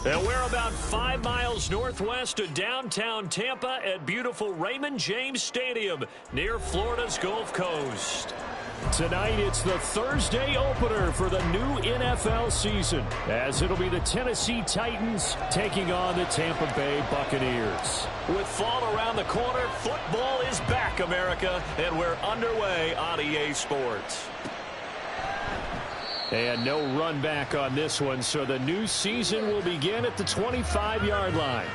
And we're about 5 miles northwest of downtown Tampa at beautiful Raymond James Stadium near Florida's Gulf Coast. Tonight, it's the Thursday opener for the new NFL season, as it'll be the Tennessee Titans taking on the Tampa Bay Buccaneers. With fall around the corner, football is back, America, and we're underway on EA Sports. And no run back on this one, so the new season will begin at the 25-yard line.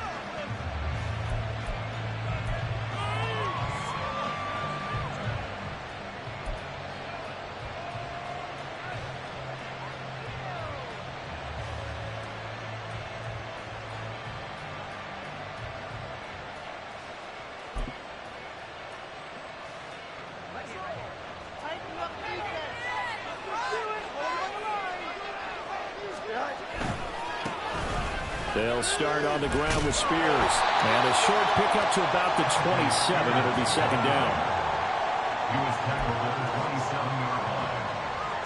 They'll start on the ground with Spears. And a short pickup to about the 27. It'll be second down. He was tackled at the 27-yard line.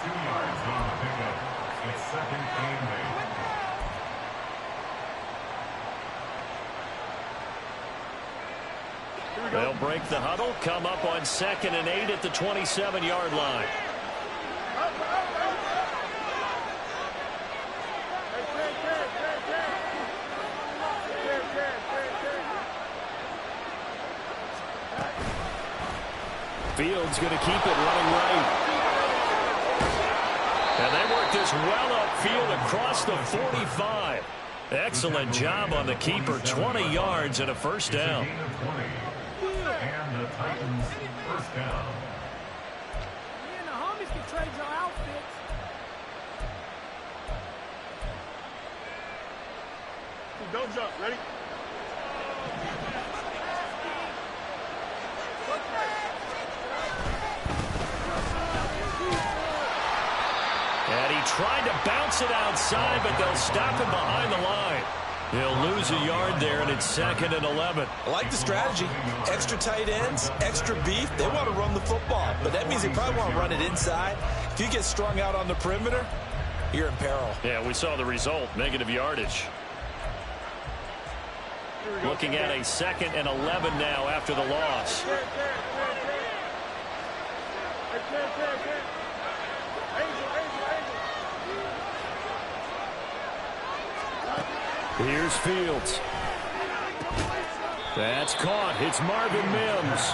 2 yards on the pickup. It's second and 8. They'll break the huddle, come up on 2nd and 8 at the 27-yard line. Fields going to keep it running right. And they work this well upfield across the 45. Excellent job on the keeper. 20 yards and a first down. And the Titans first down. Me and the homies can trade your outfits. Don't jump. Ready? And he tried to bounce it outside, but they'll stop him behind the line. He'll lose a yard there, and it's 2nd and 11. I like the strategy. Extra tight ends, extra beef. They want to run the football, but that means they probably want to run it inside. If you get strung out on the perimeter, you're in peril. Yeah, we saw the result, negative yardage. Looking at a 2nd and 11 now after the loss. Here's Fields. That's caught. It's Marvin Mims.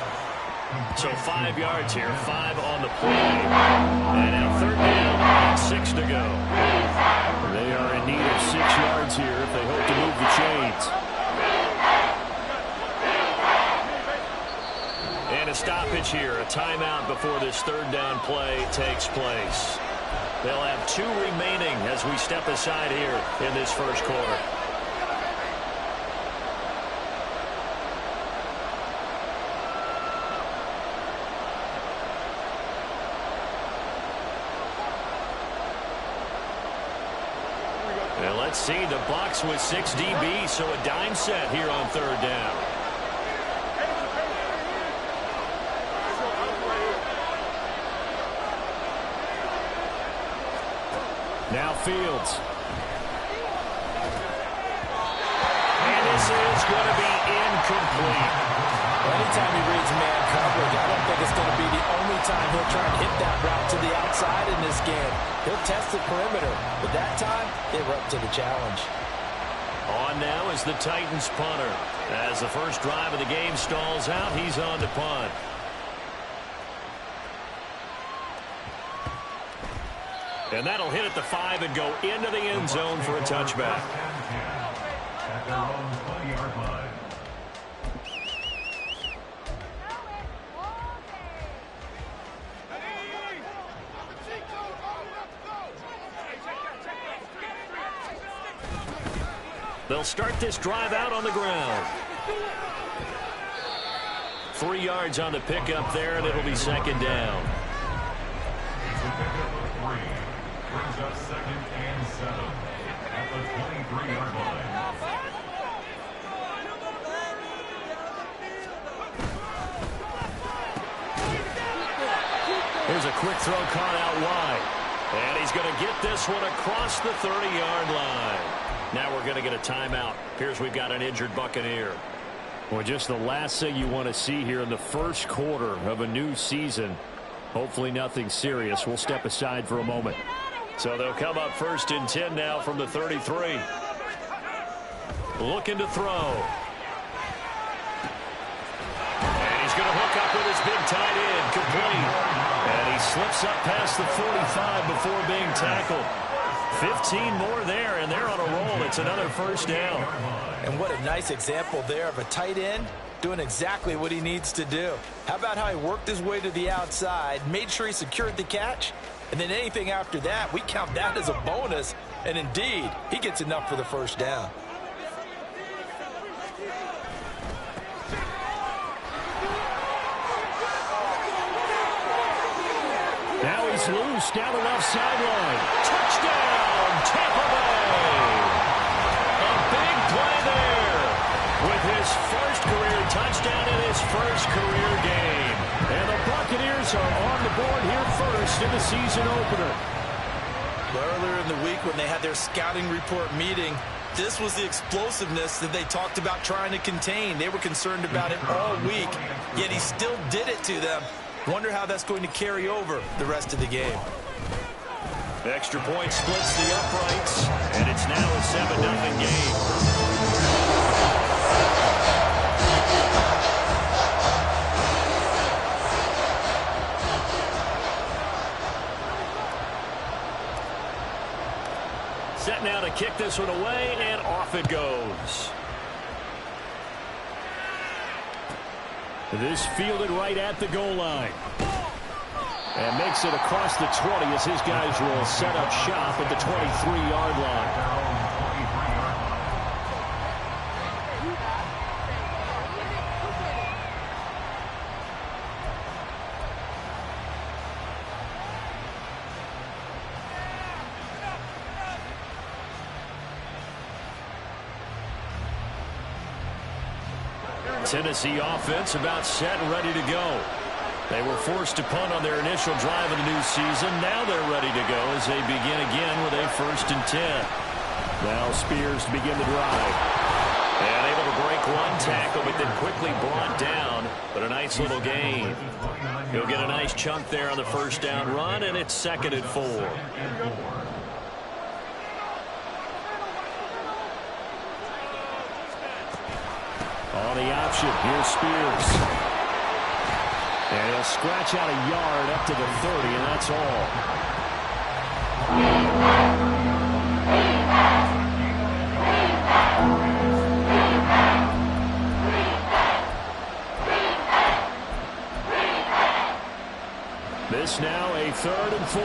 So 5 yards here, 5 on the play. And now 3rd down and 6 to go. They are in need of 6 yards here if they hope to move the chains. And a stoppage here, a timeout before this 3rd down play takes place. They'll have 2 remaining as we step aside here in this first quarter. And let's see, the Bucs with 6 DB, so a dime set here on 3rd down. Now Fields. And this is going to be incomplete. Anytime he reads man coverage, I don't think it's going to be the only time he'll try and hit that route to the outside in this game. He'll test the perimeter, but that time, they were up to the challenge. On now is the Titans punter. As the first drive of the game stalls out, he's on to punt. And that'll hit at the 5 and go into the end zone for a touchback. At their own 20-yard line. They'll start this drive out on the ground. 3 yards on the pickup there, and it'll be 2nd down. It's a pickup of 3. Brings up 2nd and 7 at the 23-yard line. Here's a quick throw caught out wide. And he's going to get this one across the 30-yard line. Now we're going to get a timeout. Appears we've got an injured Buccaneer. Well, just the last thing you want to see here in the first quarter of a new season. Hopefully nothing serious. We'll step aside for a moment. So they'll come up 1st and 10 now from the 33. Looking to throw. And he's going to hook up with his big tight end. Complete. And he slips up past the 45 before being tackled. 15 more there, and they're on a roll. It's another first down. And what a nice example there of a tight end doing exactly what he needs to do. How about how he worked his way to the outside, made sure he secured the catch, and then anything after that, we count that as a bonus. And indeed, he gets enough for the first down. Now he's loose down the left sideline. Touchdown, Tampa Bay! A big play there with his first career touchdown in his first career game. And the Buccaneers are on the board here first in the season opener. Earlier in the week when they had their scouting report meeting, this was the explosiveness that they talked about trying to contain. They were concerned about it all week, yet he still did it to them. Wonder how that's going to carry over the rest of the game. Extra point splits the uprights, and it's now a 7-0 game. Set now to kick this one away, and off it goes. This fielded right at the goal line. And makes it across the 20 as his guys will set up shop at the 23-yard line. Tennessee offense about set and ready to go. They were forced to punt on their initial drive of the new season. Now they're ready to go as they begin again with a 1st and 10. Now Spears to begin the drive. And able to break one tackle, but then quickly brought down. But a nice little gain. He'll get a nice chunk there on the first down run, and it's 2nd and 4. On the option, here's Spears. And he'll scratch out a yard up to the 30, and that's all. This now a 3rd and 4.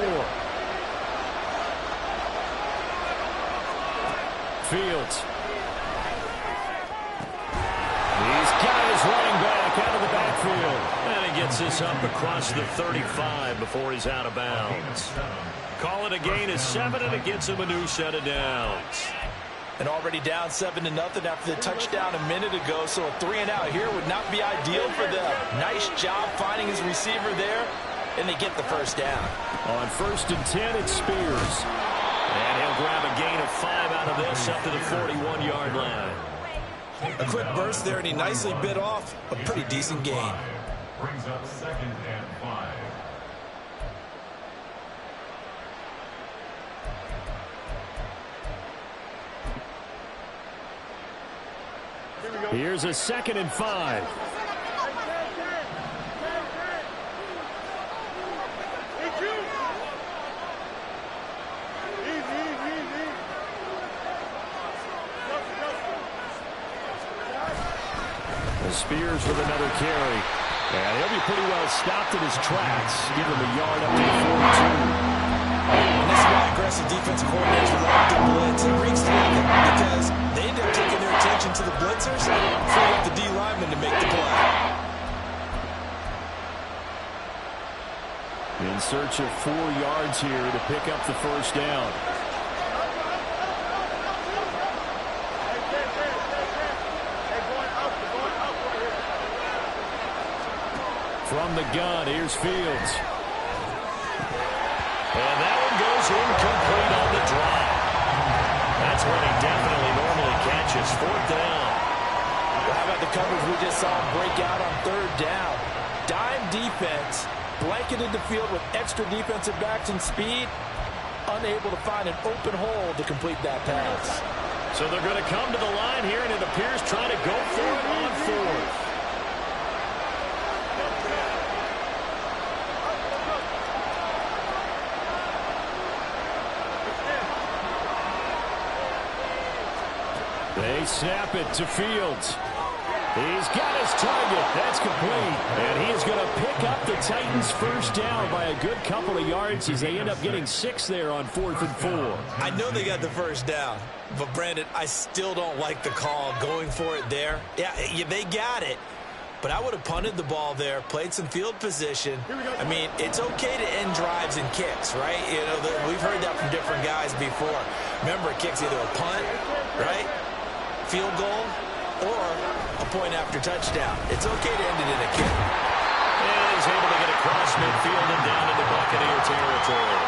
Fields. He's got his running back out of the backfield. And he gets this up across the 35 before he's out of bounds. Call it a gain of 7, and it gets him a new set of downs. And already down 7-0 after the touchdown a minute ago, so a 3-and-out here would not be ideal for them. Nice job finding his receiver there, and they get the first down. On 1st and 10, it's Spears. And he'll grab a gain of 5 out of this up to the 41-yard line. A quick burst there, and he nicely bit off a pretty decent gain. Brings up 2nd and 5. Here's a 2nd and 5. Spears with another carry. And he'll be pretty well stopped in his tracks. Give him a yard up to the 42. And this is why aggressive defensive coordinators love the blitz. It reeks to them because they end up taking their attention to the blitzers, free up the D lineman to make the play. In search of 4 yards here to pick up the first down. From the gun, here's Fields. And that one goes incomplete on the drive. That's when he definitely inches. 4th down. Well, how about the coverage we just saw him break out on 3rd down? Dime defense, blanketed the field with extra defensive backs and speed, unable to find an open hole to complete that pass. So they're going to come to the line here, and it appears trying to go for it on 4th. They snap it to Fields. He's got his target. That's complete. And he is going to pick up the Titans' first down by a good couple of yards as they end up getting 6 there on 4th and 4. I know they got the first down, but Brandon, I still don't like the call going for it there. Yeah, they got it. But I would have punted the ball there, played some field position. I mean, it's okay to end drives and kicks, right? You know, we've heard that from different guys before. Remember, a kick's either a punt, right, field goal, or a point after touchdown. It's okay to end it in a kick. And he's able to get across midfield and down into Buccaneer territory.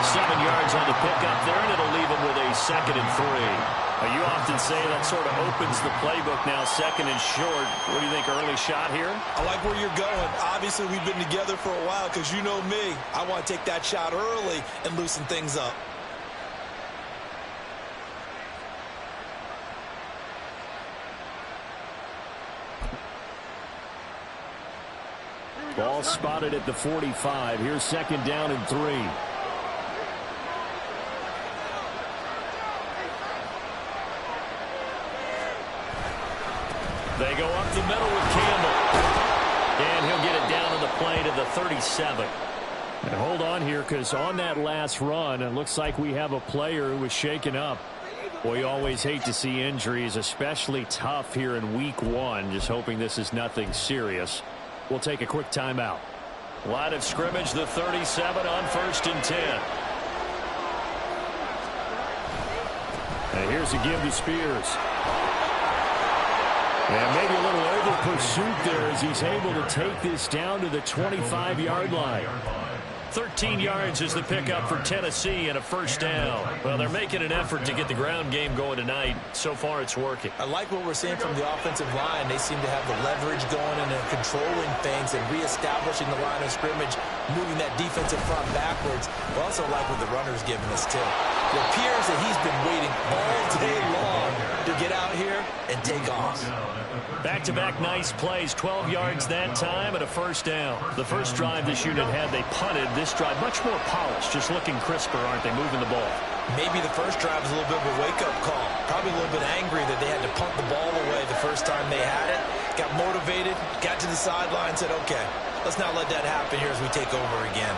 7 yards on the pickup there, and it'll leave him with a 2nd and 3. Now, you often say that sort of opens the playbook now, 2nd and short. What do you think, early shot here? I like where you're going. Obviously, we've been together for a while because you know me. I want to take that shot early and loosen things up. Ball spotted at the 45. Here's 2nd down and 3. They go up the middle with Campbell. And he'll get it down on the play to the 37. And hold on here, because on that last run, it looks like we have a player who was shaken up. Boy, you always hate to see injuries, especially tough here in week 1. Just hoping this is nothing serious. We'll take a quick timeout. Line of scrimmage, the 37 on 1st and 10. And here's a give to Spears. And maybe a little over pursuit there as he's able to take this down to the 25-yard line. 13 yards is the pickup for Tennessee and a 1st down. Well, they're making an effort to get the ground game going tonight. So far, it's working. I like what we're seeing from the offensive line. They seem to have the leverage going and they're controlling things and reestablishing the line of scrimmage, moving that defensive front backwards. I also like what the runner's giving us, too. It appears that he's been waiting all day long to get out here and take off. Back-to-back nice plays, 12 yards that time and a 1st down. The first drive this unit had, they punted. This drive, much more polished, just looking crisper, aren't they, moving the ball? Maybe the first drive was a little bit of a wake-up call. Probably a little bit angry that they had to punt the ball away the first time they had it. Got motivated, got to the sideline, said, okay, let's not let that happen here as we take over again.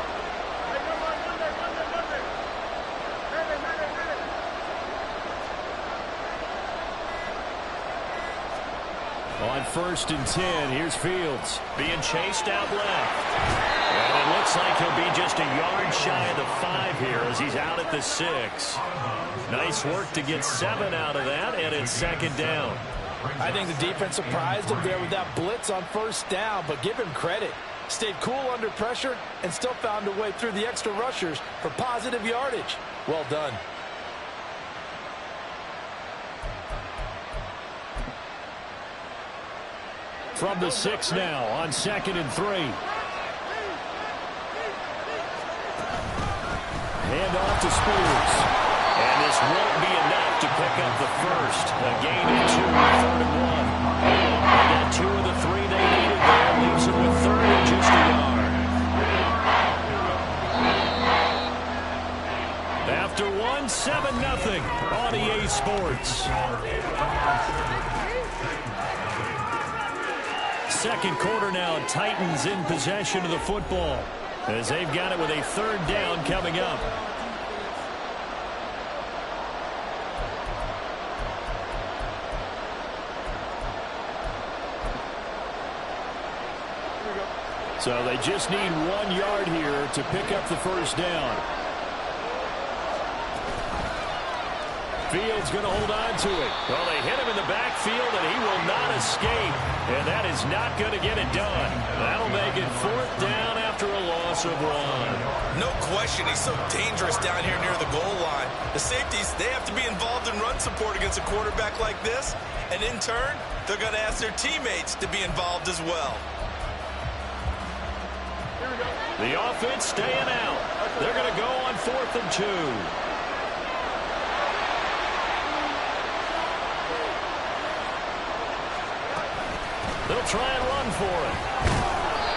On 1st and 10, here's Fields being chased out left. And it looks like he'll be just a yard shy of the 5 here as he's out at the 6. Nice work to get 7 out of that, and it's 2nd down. I think the defense surprised him there with that blitz on 1st down, but give him credit. Stayed cool under pressure and still found a way through the extra rushers for positive yardage. Well done. From the 6 now on 2nd and 3. Hand off to Spears. And this won't be enough to pick up the 1st. A gain of 2, 3rd and 1. They got 2 of the 3 they needed there. Leaves them with 3rd and just a yard. After 1, 7-0 on EA Sports. 2nd quarter now, Titans in possession of the football as they've got it with a 3rd down coming up. So they just need 1 yard here to pick up the 1st down. Fields going to hold on to it. Well, they hit him in the backfield, and he will not escape. And that is not going to get it done. That'll make it 4th down after a loss of 1. No question, he's so dangerous down here near the goal line. The safeties, they have to be involved in run support against a quarterback like this. And in turn, they're going to ask their teammates to be involved as well. The offense staying out. They're going to go on 4th and 2. They'll try and run for it.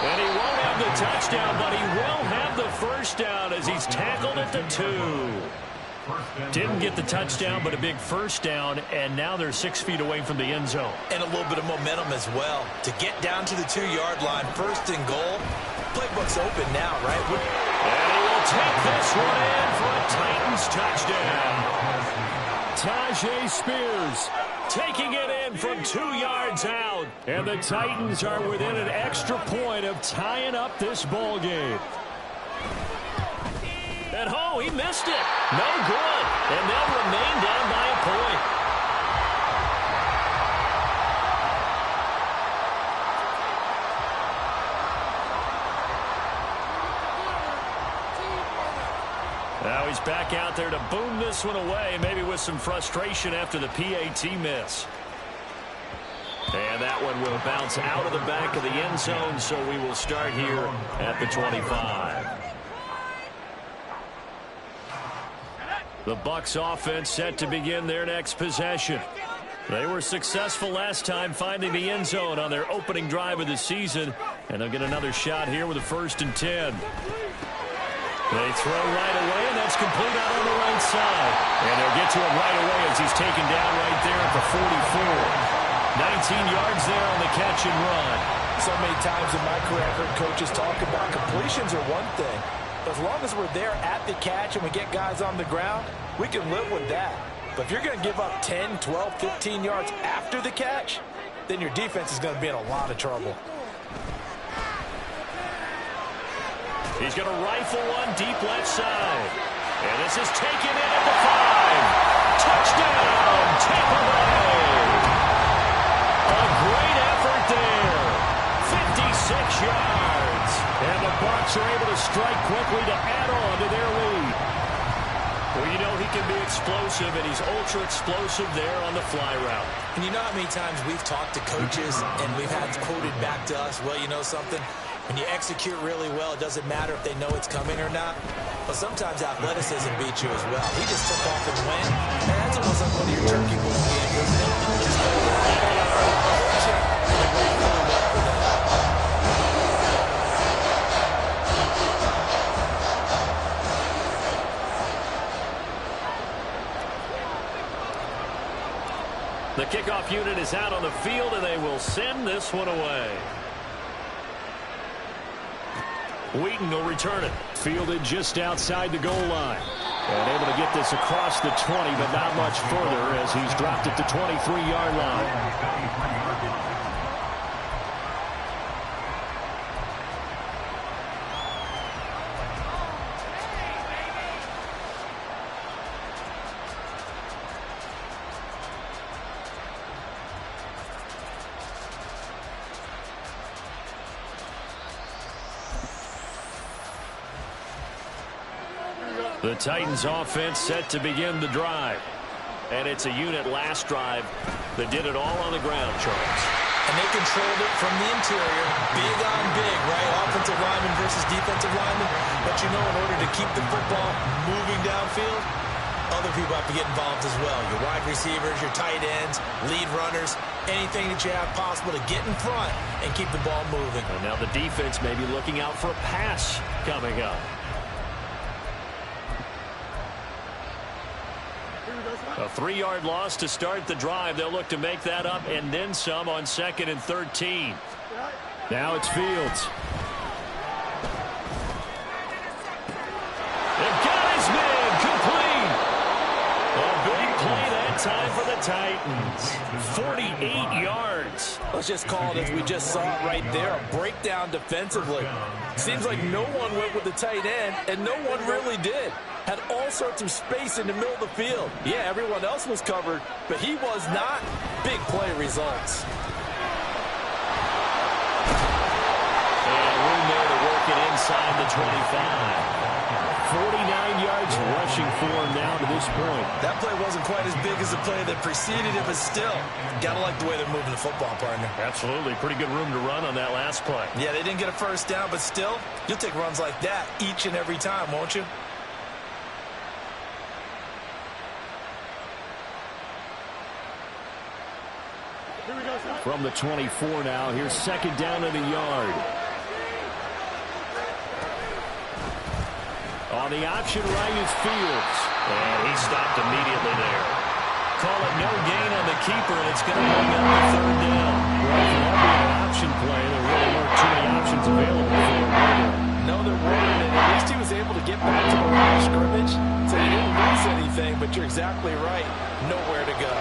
And he won't have the touchdown, but he will have the first down as he's tackled at the 2. Didn't get the touchdown, but a big first down, and now they're 6 feet away from the end zone. And a little bit of momentum as well. To get down to the 2-yard line, 1st and goal. Playbook's open now, right? And he will take this one in for a Titans touchdown. Tyjae Spears taking it in from 2 yards out. And the Titans are within an extra point of tying up this ball game. And oh, he missed it. No good. And they'll remain down by a point. Now he's back out there to boom this one away, maybe with some frustration after the PAT miss. And that one will bounce out of the back of the end zone, so we will start here at the 25. The Bucs offense set to begin their next possession. They were successful last time finding the end zone on their opening drive of the season, and they'll get another shot here with a 1st and 10. They throw right away, and that's complete out on the right side. And they'll get to him right away as he's taken down right there at the 44. 19 yards there on the catch and run. So many times in my career, I've heard coaches talk about completions are one thing. As long as we're there at the catch and we get guys on the ground, we can live with that. But if you're going to give up 10, 12, 15 yards after the catch, then your defense is going to be in a lot of trouble. He's going to rifle one deep left side. And this is taken in at the 5. Touchdown, Tampa Bay. A great effort there. 56 yards. And the Bucs are able to strike quickly to add on to their lead. Well, you know he can be explosive, and he's ultra explosive there on the fly route. And you know how many times we've talked to coaches and we've had quoted back to us, well, you know something? When you execute really well, it doesn't matter if they know it's coming or not. But sometimes athleticism beats you as well. He just took off and went. And that's almost like one of your turkey bowl games, isn't it? Just go The kickoff unit is out on the field, and they will send this one away. Wheaton will return it. Fielded just outside the goal line. And able to get this across the 20, but not much further as he's dropped at the 23-yard line. The Titans offense set to begin the drive. And it's a unit last drive that did it all on the ground, Charles. And they controlled it from the interior, big on big, right? Offensive lineman versus defensive lineman. But you know, in order to keep the football moving downfield, other people have to get involved as well. Your wide receivers, your tight ends, lead runners, anything that you have possible to get in front and keep the ball moving. And now the defense may be looking out for a pass coming up. A 3-yard loss to start the drive. They'll look to make that up and then some on 2nd and 13. Now it's Fields. They've got his man complete. A big play that time for the Titans. 48 yards. Let's just call it as we just saw it right there, a breakdown defensively. Seems like no one went with the tight end, and no one really did. had all sorts of space in the middle of the field. Yeah, everyone else was covered, but he was not. Big play results. And room there to work it inside the 25. 49 yards rushing for him now to this point. That play wasn't quite as big as the play that preceded it, but still, gotta like the way they're moving the football, partner. Absolutely. Pretty good room to run on that last play. Yeah, they didn't get a first down, but still, you'll take runs like that each and every time, won't you? Here we go, son. From the 24 now, here's second down in the yard. On the option right is Fields. And he stopped immediately there. Call it no gain on the keeper, and it's going to bring up the third down. Well, for that being an option play, there really weren't too many options available for him. No, there weren't, and at least he was able to get back to the line of scrimmage, so he didn't lose anything, but you're exactly right. Nowhere to go.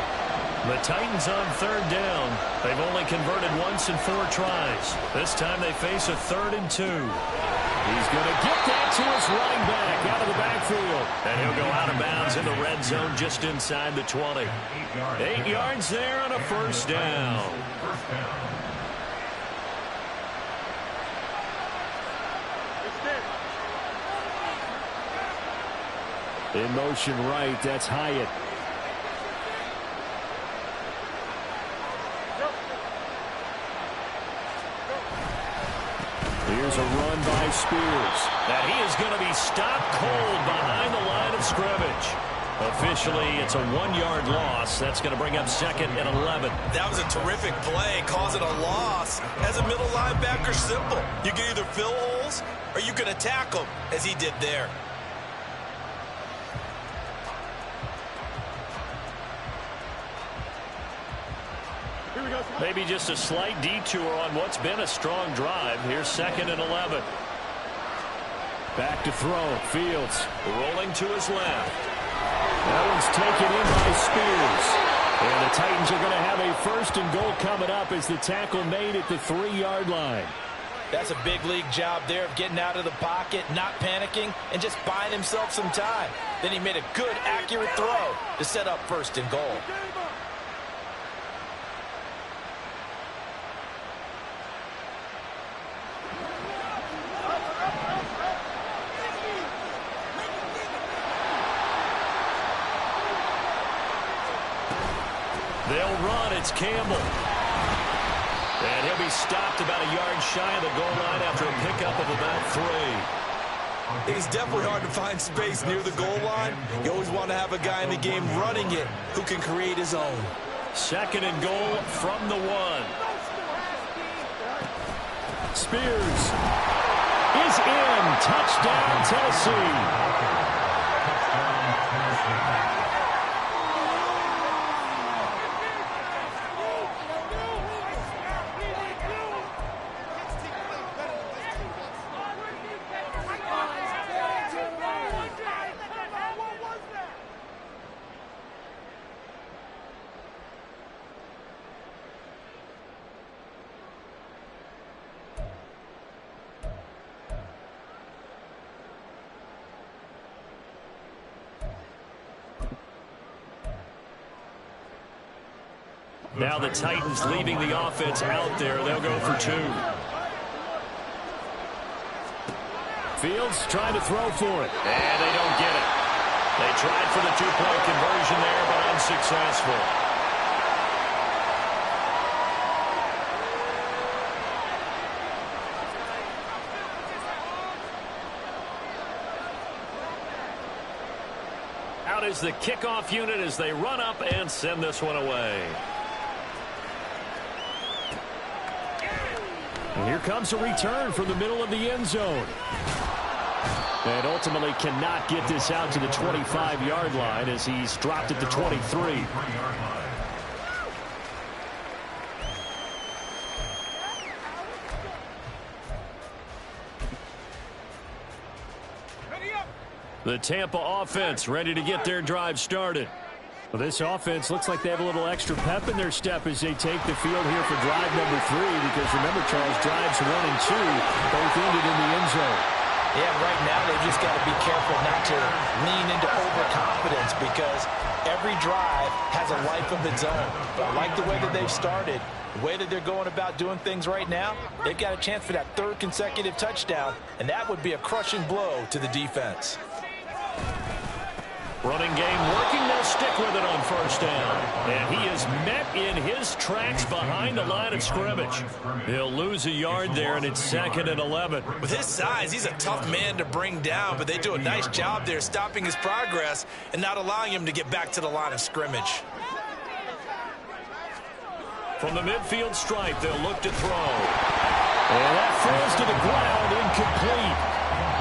The Titans on third down. They've only converted once in 4 tries. This time they face a 3rd and 2. He's going to get that to his running back out of the backfield. And he'll go out of bounds in the red zone just inside the 20. 8 yards there on a first down. In motion right, that's Hyatt. Here's a run by Spears. That he is going to be stopped cold behind the line of scrimmage. Officially, it's a 1-yard loss. That's going to bring up 2nd and 11. That was a terrific play, causing a loss. As a middle linebacker, simple. You can either fill holes or you can attack them, as he did there. Maybe just a slight detour on what's been a strong drive. Here's 2nd and 11. Back to throw. Fields rolling to his left. That one's taken in by Spears. And the Titans are going to have a 1st and goal coming up as the tackle made at the 3-yard line. That's a big league job there of getting out of the pocket, not panicking, and just buying himself some time. Then he made a good, accurate throw to set up 1st and goal. They'll run. It's Campbell. And he'll be stopped about a yard shy of the goal line after a pickup of about 3. It's definitely hard to find space near the goal line. You always want to have a guy in the game running it who can create his own. 2nd and goal from the 1. Spears is in. Touchdown, Tennessee. Now the Titans leaving the offense out there. They'll go for 2. Fields trying to throw for it. And they don't get it. They tried for the 2-point conversion there, but unsuccessful. Out is the kickoff unit as they run up and send this one away. And here comes a return from the middle of the end zone. And ultimately cannot get this out to the 25-yard line as he's dropped at the 23. The Tampa offense ready to get their drive started. Well, this offense looks like they have a little extra pep in their step as they take the field here for drive number 3, because remember, Charles, drives 1 and 2 both ended in the end zone. Yeah, right now they've just got to be careful not to lean into overconfidence because every drive has a life of its own. But I like the way that they've started, the way that they're going about doing things right now. They've got a chance for that third consecutive touchdown, and that would be a crushing blow to the defense. Running game working. They'll stick with it on first down. And he is met in his tracks behind the line of scrimmage. He'll lose a yard there, and it's 2nd and 11. With his size, he's a tough man to bring down, but they do a nice job there stopping his progress and not allowing him to get back to the line of scrimmage. From the midfield stripe, they'll look to throw. And that falls to the ground, incomplete.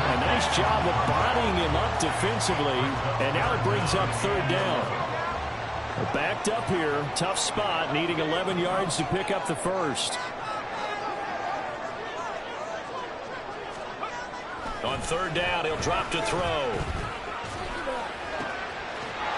A nice job of bodying him up defensively, and now it brings up 3rd down. They're backed up here, tough spot, needing 11 yards to pick up the first. On 3rd down, he'll drop to throw.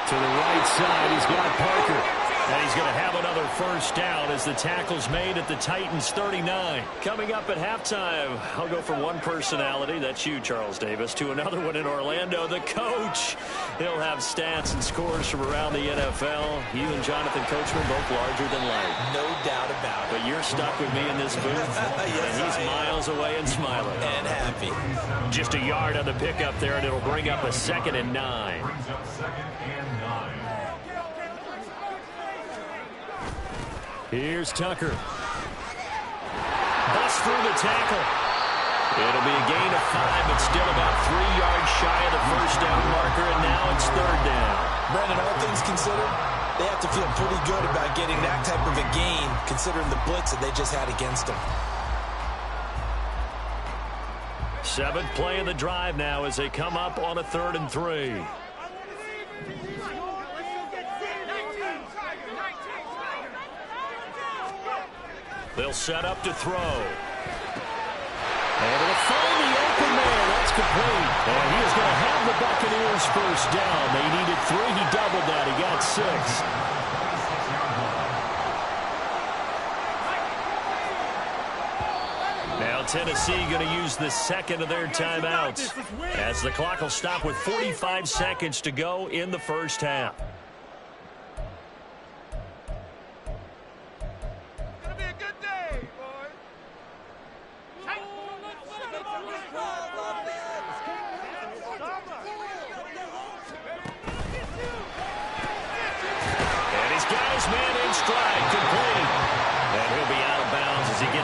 To the right side, he's got Parker. And he's going to have another first down as the tackle's made at the Titans' 39. Coming up at halftime, I'll go from one personality, that's you, Charles Davis, to another one in Orlando, the coach. He'll have stats and scores from around the NFL. You and Jonathan Coachman both larger than life. No doubt about it. But you're stuck with me in this booth, yes, and he's miles away and smiling. And happy. Just a yard on the pickup there, and it'll bring up a 2nd and 9. Brings up 2nd and 9. Here's Tucker. Bust through the tackle. It'll be a gain of 5, but still about 3 yards shy of the first down marker, and now it's 3rd down. Brandon, all things considered, they have to feel pretty good about getting that type of a gain, considering the blitz that they just had against them. 7th play of the drive now as they come up on a 3rd and 3. They'll set up to throw. And it'll find the open man. That's complete. And he is going to have the Buccaneers first down. They needed 3. He doubled that. He got 6. Now Tennessee going to use the 2nd of their timeouts as the clock will stop with 45 seconds to go in the first half.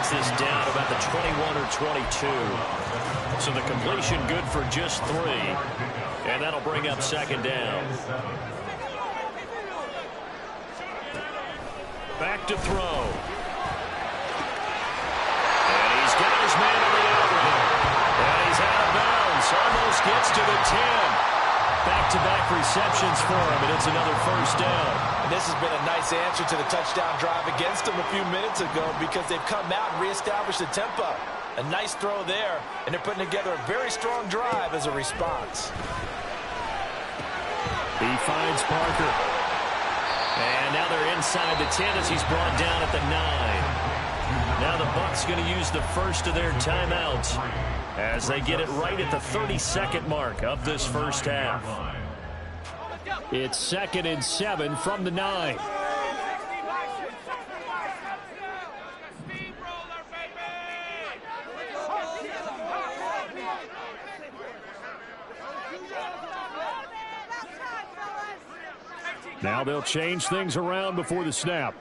This down about the 21 or 22. So the completion good for just 3. And that'll bring up 2nd down. Back to throw. And he's got his man on the outrigger. And he's out of bounds. Almost gets to the 10. Back-to-back receptions for him, and it's another first down. And this has been a nice answer to the touchdown drive against them a few minutes ago because they've come out and reestablished the tempo. A nice throw there, and they're putting together a very strong drive as a response. He finds Parker. And now they're inside the 10 as he's brought down at the 9. Now the Bucs going to use the first of their timeouts as they get it right at the 32nd mark of this first half. It's 2nd and 7 from the 9. Now they'll change things around before the snap.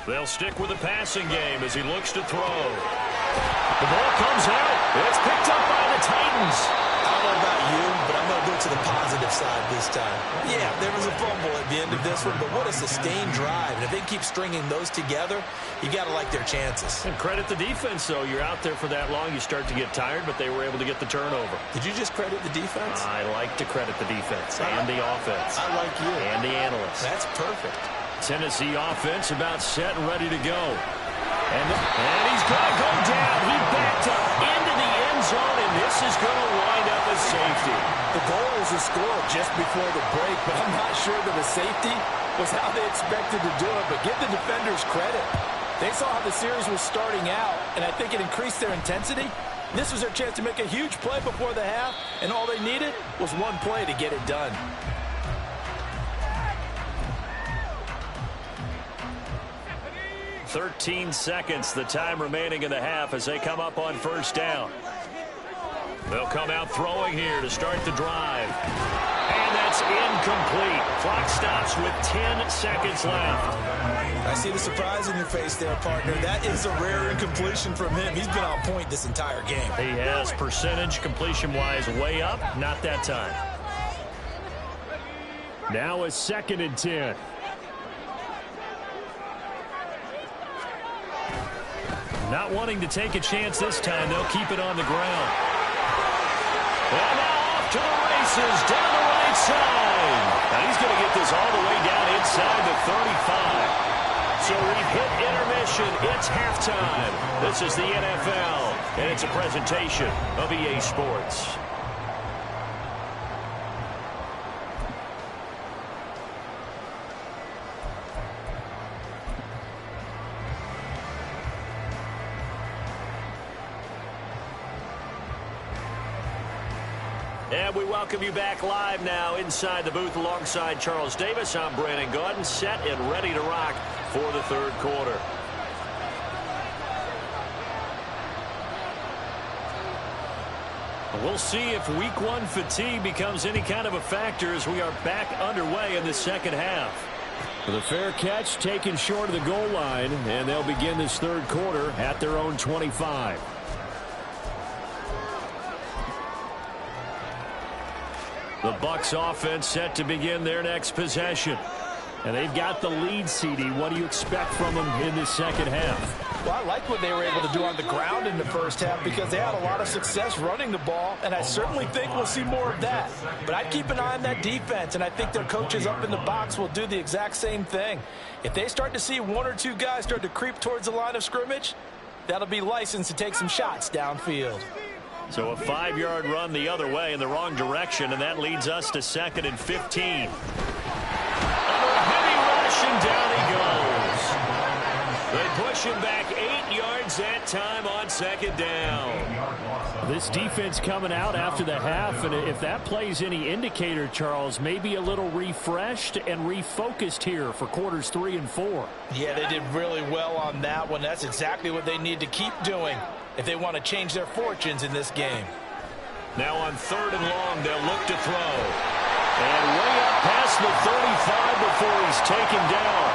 They'll stick with the passing game as he looks to throw. The ball comes out. It's picked up by the Titans. I don't know about you, but I'm going to go to the positive side this time. Yeah, there was a fumble at the end of this one, but what a sustained drive. And if they keep stringing those together, you got to like their chances. And credit the defense, though. You're out there for that long, you start to get tired, but they were able to get the turnover. Did you just credit the defense? I like to credit the defense and the offense. I like you. And the analysts. That's perfect. Tennessee offense about set and ready to go. And he's going to go down. He backed up into the end zone, and this is going to wind up as safety. The goal was a score just before the break, but I'm not sure that a safety was how they expected to do it. But give the defenders credit. They saw how the series was starting out, and I think it increased their intensity. This was their chance to make a huge play before the half, and all they needed was one play to get it done. "13 seconds, the time remaining in the half as they come up on first down. They'll come out throwing here to start the drive. And that's incomplete. Clock stops with 10 seconds left. I see the surprise in your face there, partner. That is a rare incompletion from him. He's been on point this entire game. He has percentage completion-wise way up. Not that time. Now a 2nd and 10. Not wanting to take a chance this time. They'll keep it on the ground. And now off to the races down the right side. Now he's going to get this all the way down inside the 35. So we've hit intermission. It's halftime. This is the NFL, and it's a presentation of EA Sports. And we welcome you back live now inside the booth alongside Charles Davis. I'm Brandon Gaudin, set and ready to rock for the third quarter. We'll see if week one fatigue becomes any kind of a factor as we are back underway in the second half. The fair catch taken short of the goal line, and they'll begin this third quarter at their own 25. The Bucs offense set to begin their next possession. And they've got the lead, CD. What do you expect from them in the second half? Well, I like what they were able to do on the ground in the first half because they had a lot of success running the ball, and I certainly think we'll see more of that. But I'd keep an eye on that defense, and I think their coaches up in the box will do the exact same thing. If they start to see one or two guys start to creep towards the line of scrimmage, that'll be licensed to take some shots downfield. So a 5-yard run the other way in the wrong direction, and that leads us to 2nd and 15. Under a heavy rush, and down he goes. They push him back 8 yards that time on 2nd down. This defense coming out after the half, and if that plays any indicator, Charles, maybe a little refreshed and refocused here for quarters 3 and 4. Yeah, they did really well on that one. That's exactly what they need to keep doing if they want to change their fortunes in this game. Now on 3rd and long, they'll look to throw. And way up past the 35 before he's taken down.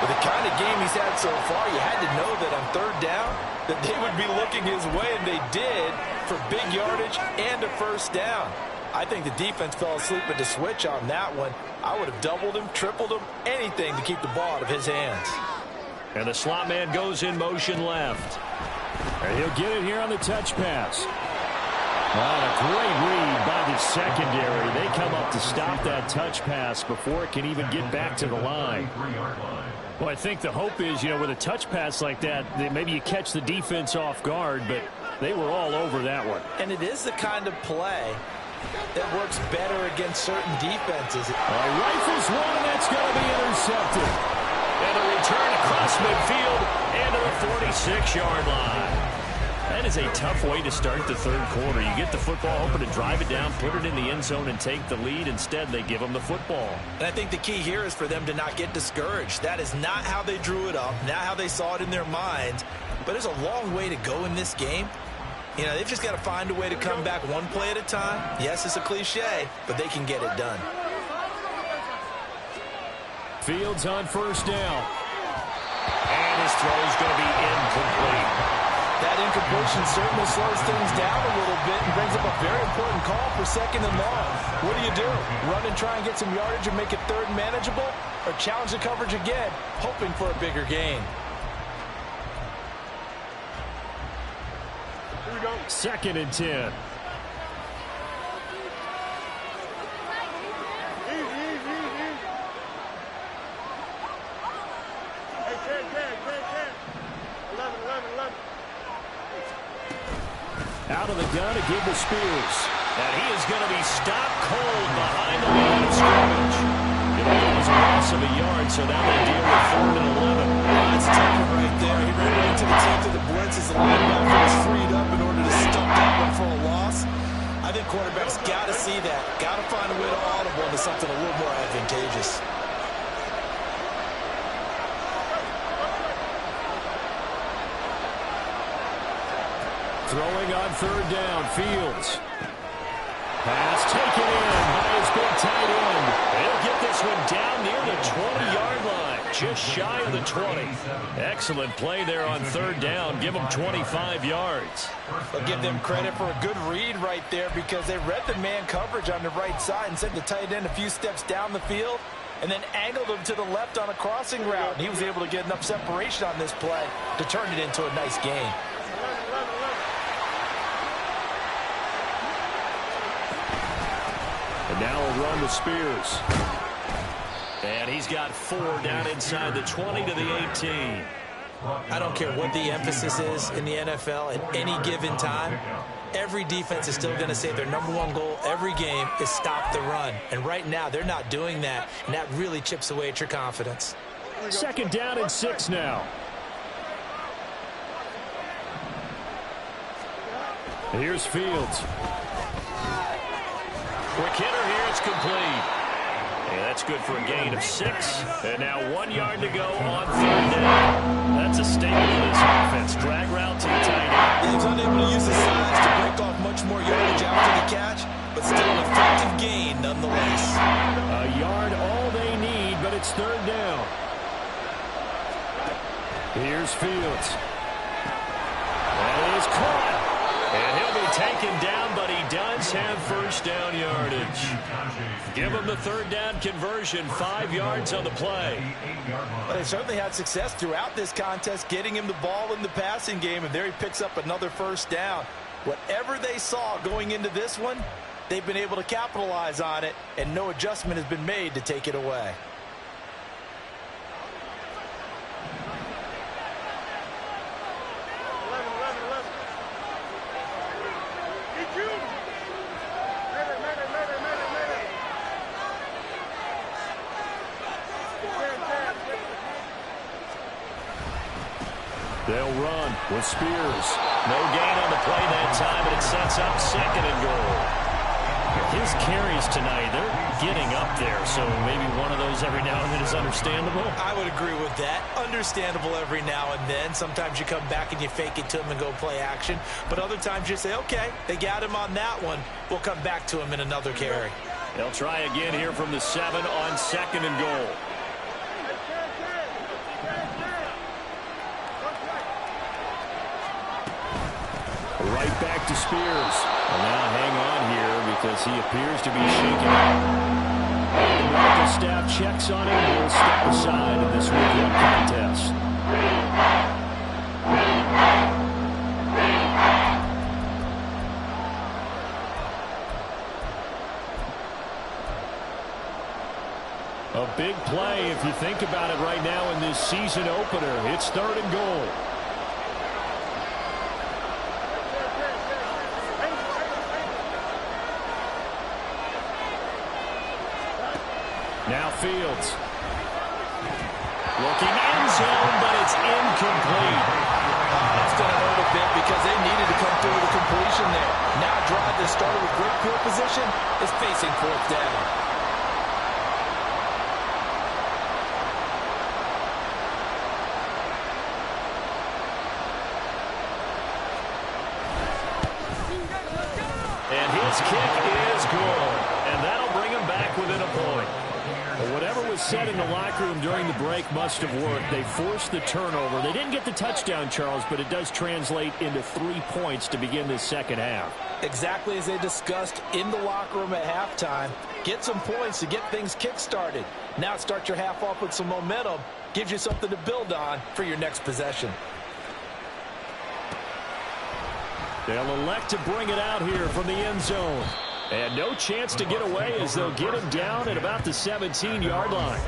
With the kind of game he's had so far, you had to know that on 3rd down that they would be looking his way, and they did, for big yardage and a first down. I think the defense fell asleep at the switch on that one. I would have doubled him, tripled him, anything to keep the ball out of his hands. And the slot man goes in motion left. And he'll get it here on the touch pass. A great read by the secondary. They come up to stop that touch pass before it can even get back to the line. Well, I think the hope is, with a touch pass like that, maybe you catch the defense off guard, but they were all over that one. And it is the kind of play that works better against certain defenses. Rifles one, and that's going to be intercepted. And a return across midfield and to the 46-yard line. That is a tough way to start the third quarter. You get the football, hoping to drive it down, put it in the end zone, and take the lead. Instead, they give them the football. And I think the key here is for them to not get discouraged. That is not how they drew it up, not how they saw it in their minds. But there's a long way to go in this game. They've just got to find a way to come back one play at a time. Yes, it's a cliche, but they can get it done. Fields on first down. And his throw is going to be incomplete. That incompletion certainly slows things down a little bit and brings up a very important call for 2nd and long. What do? Run and try and get some yardage and make it 3rd manageable? Or challenge the coverage again, hoping for a bigger gain? Here we go. 2nd and 10. Out of the gun to give to Spears. And he is going to be stopped cold behind the line of scrimmage. It was a loss of a yard, so now they deal with 3rd and 11. That's a tough one right there. He ran right into the team to the blitz as the linebacker was freed up in order to stop that one for a loss. I think quarterbacks got to see that. Got to find a way to audible into something a little more advantageous. Throwing on 3rd down, Fields. Pass taken in by his big tight end. He'll get this one down near the 20-yard line, just shy of the 20. Excellent play there on 3rd down. Give them 25 yards. I'll give them credit for a good read right there because they read the man coverage on the right side and sent the tight end a few steps down the field and then angled him to the left on a crossing route. And he was able to get enough separation on this play to turn it into a nice gain. And now a run to Spears. And he's got 4 down inside the 20 to the 18. I don't care what the emphasis is in the NFL at any given time. Every defense is still going to say their #1 goal every game is stop the run. And right now, they're not doing that, and that really chips away at your confidence. 2nd down and 6 now. Here's Fields. Quick hitter here, it's complete. And that's good for a gain of 6. And now 1 yard to go on 3rd down. That's a statement of this offense. Drag route to the tight end. He's unable to use his size to break off much more yardage after the catch, but still an effective gain nonetheless. A yard all they need, but it's 3rd down. Here's Fields. That is caught. And he'll be taken down, but he does have 1st down yardage. Give him the 3rd down conversion, 5 yards on the play. Well, they certainly had success throughout this contest, getting him the ball in the passing game, and there he picks up another 1st down. Whatever they saw going into this one, they've been able to capitalize on it, and no adjustment has been made to take it away. They'll run with Spears. No gain on the play that time, but it sets up 2nd and goal. His carries tonight, they're getting up there, so maybe one of those every now and then is understandable. I would agree with that. Understandable every now and then. Sometimes you come back and you fake it to him and go play action. But other times you say, okay, they got him on that one. We'll come back to him in another carry. They'll try again here from the 7 on 2nd and goal. Right back to Spears. And now hang on here because he appears to be shaken up. The medical staff checks on him and will step aside in this weekend contest. A big play if you think about it right now in this season opener. It's 3rd and goal. Now Fields. Looking end zone, but it's incomplete. That's going to hurt a bit because they needed to come through with a completion there. Now a drive that started with great field position is facing 4th down. And his kick is good. And that'll bring him back within a point. Well, whatever was said in the locker room during the break must have worked. They forced the turnover. They didn't get the touchdown, Charles, but it does translate into 3 points to begin this 2nd half. Exactly as they discussed in the locker room at halftime. Get some points to get things kick-started. Now start your half off with some momentum. Gives you something to build on for your next possession. They'll elect to bring it out here from the end zone. And no chance to get away as they'll get him down at about the 17-yard line.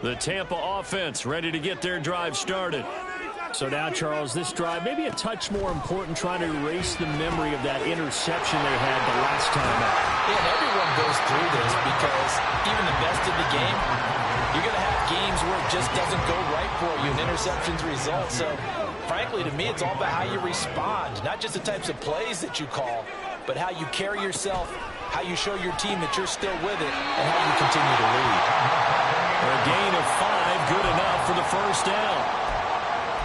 The Tampa offense ready to get their drive started. So now, Charles, this drive maybe a touch more important, trying to erase the memory of that interception they had the last time out. Yeah, and everyone goes through this because even the best of the game, you're going to have games where it just doesn't go right for you and interceptions result. So, frankly, to me, it's all about how you respond, not just the types of plays that you call, but how you carry yourself, how you show your team that you're still with it, and how you continue to lead. A gain of 5, good enough for the first down.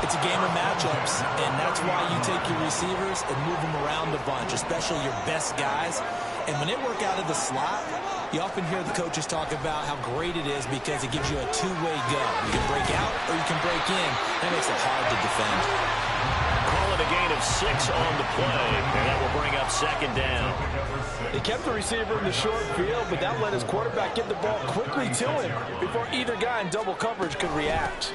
It's a game of matchups, and that's why you take your receivers and move them around a bunch, especially your best guys. And when they work out of the slot, you often hear the coaches talk about how great it is because it gives you a two-way go. You can break out or you can break in. That makes it hard to defend. Call it a gain of 6 on the play, and that will bring up second down. They kept the receiver in the short field, but that let his quarterback get the ball quickly to him before either guy in double coverage could react.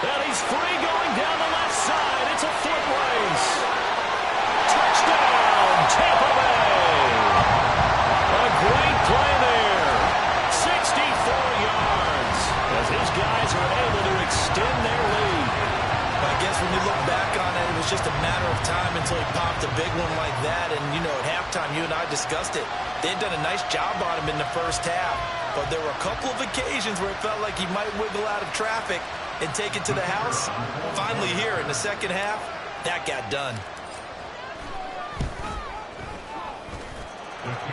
And he's free going down the left side. It's a foot race. Touchdown, Tampa Bay. A great play there. 64 yards as his guys are able to extend their lead. I guess when you look back on it, it was just a matter of time until he popped a big one like that. And, at halftime, you and I discussed it. They had done a nice job on him in the first half. But there were a couple of occasions where it felt like he might wiggle out of traffic and take it to the house. Finally here in the second half, that got done.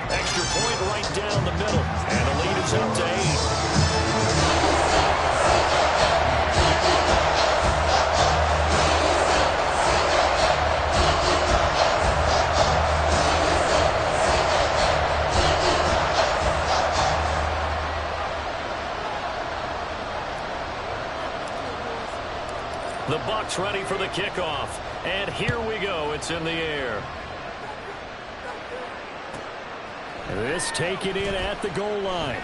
Extra point right down the middle. And the lead is up to 8. The Bucs ready for the kickoff. And here we go. It's in the air. This taken in at the goal line.